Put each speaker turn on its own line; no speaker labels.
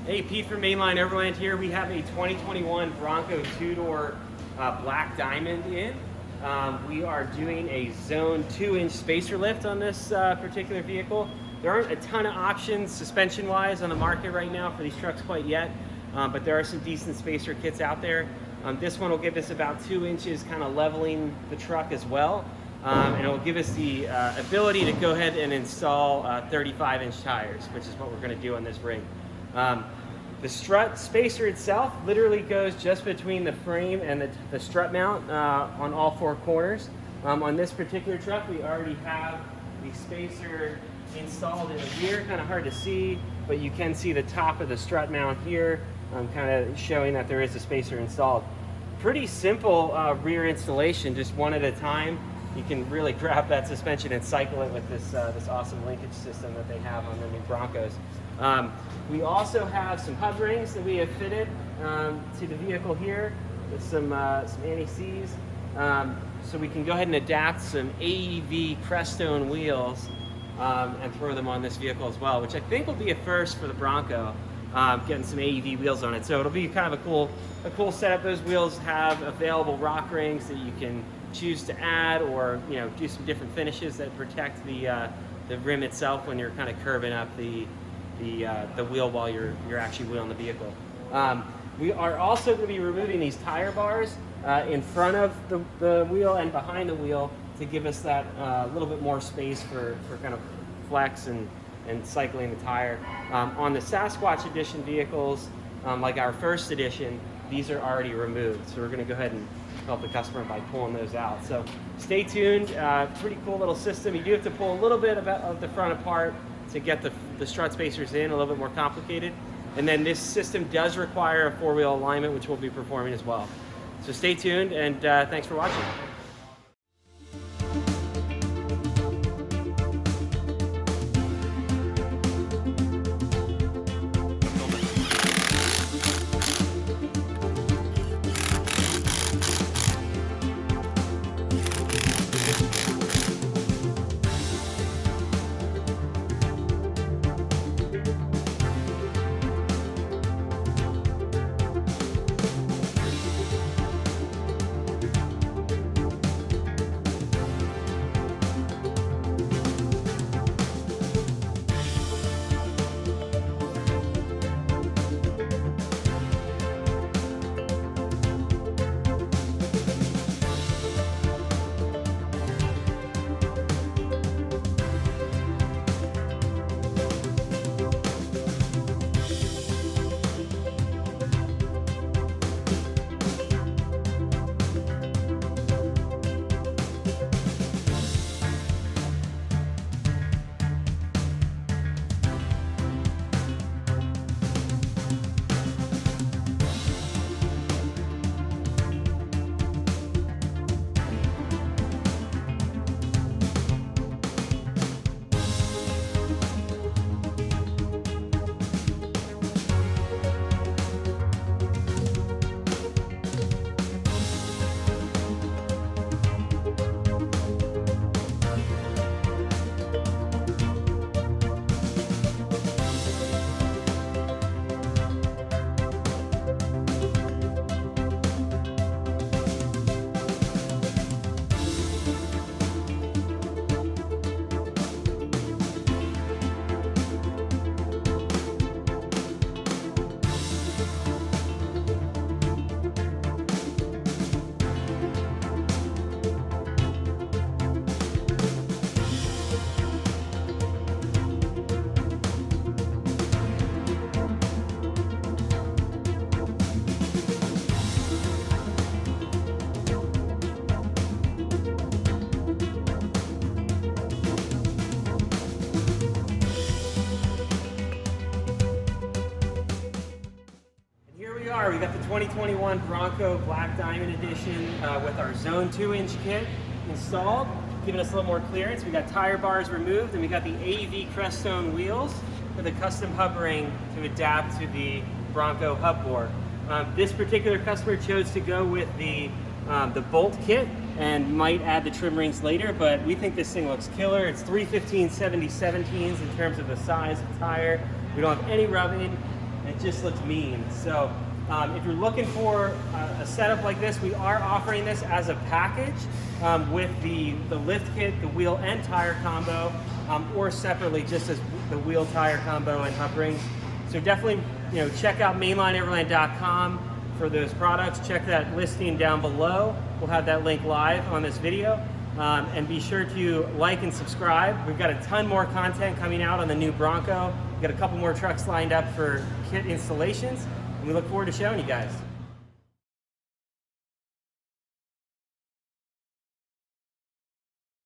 Hey, Pete from Mainline Overland here. We have a 2021 Bronco two-door black diamond in. We are doing a zone 2-inch spacer lift on this particular vehicle. There aren't a ton of options suspension-wise on the market right now for these trucks quite yet, but there are some decent spacer kits out there. This one will give us about 2 inches kind of leveling the truck as well. And it will give us the ability to go ahead and install 35-inch tires, which is what we're going to do on this rig. The strut spacer itself literally goes just between the frame and the strut mount on all four corners. On this particular truck, we already have the spacer installed in the rear. Kind of hard to see, but you can see the top of the strut mount here, kind of showing that there is a spacer installed. Pretty simple rear installation, just one at a time. You can really grab that suspension and cycle it with this awesome linkage system that they have on the new Broncos. We also have some hub rings that we have fitted to the vehicle here with some anti-seize. So we can go ahead and adapt some AEV Crestone wheels and throw them on this vehicle as well, which I think will be a first for the Bronco, getting some AEV wheels on it. So it'll be kind of a cool setup. Those wheels have available rock rings that you can choose to add, or do some different finishes that protect the rim itself when you're kind of curving up the wheel while you're actually wheeling the vehicle. We are also going to be removing these tire bars in front of the wheel and behind the wheel to give us that little bit more space for kind of flex and cycling the tire. On the Sasquatch edition vehicles, like our first edition, these are already removed. So we're going to go ahead and help the customer by pulling those out. So stay tuned. Pretty cool little system. You do have to pull a little bit of the front apart to get the strut spacers in, a little bit more complicated. And then this system does require a four-wheel alignment, which we'll be performing as well. So stay tuned, and thanks for watching. We got the 2021 Bronco Black Diamond Edition with our Zone 2-inch kit installed, giving us a little more clearance. We got tire bars removed, and we got the AEV Crestone wheels with a custom hub ring to adapt to the Bronco hub bore. This particular customer chose to go with the bolt kit and might add the trim rings later, but we think this thing looks killer. It's 315/70/17s in terms of the size of tire. We don't have any rubbing. And it just looks mean. So if you're looking for a setup like this, we are offering this as a package with the lift kit, the wheel and tire combo, or separately just as the wheel tire combo and hub rings. So definitely, check out mainlineeverland.com for those products. Check that listing down below. We'll have that link live on this video. And be sure to like and subscribe. We've got a ton more content coming out on the new Bronco. We've got a couple more trucks lined up for kit installations, and we look forward to showing you guys.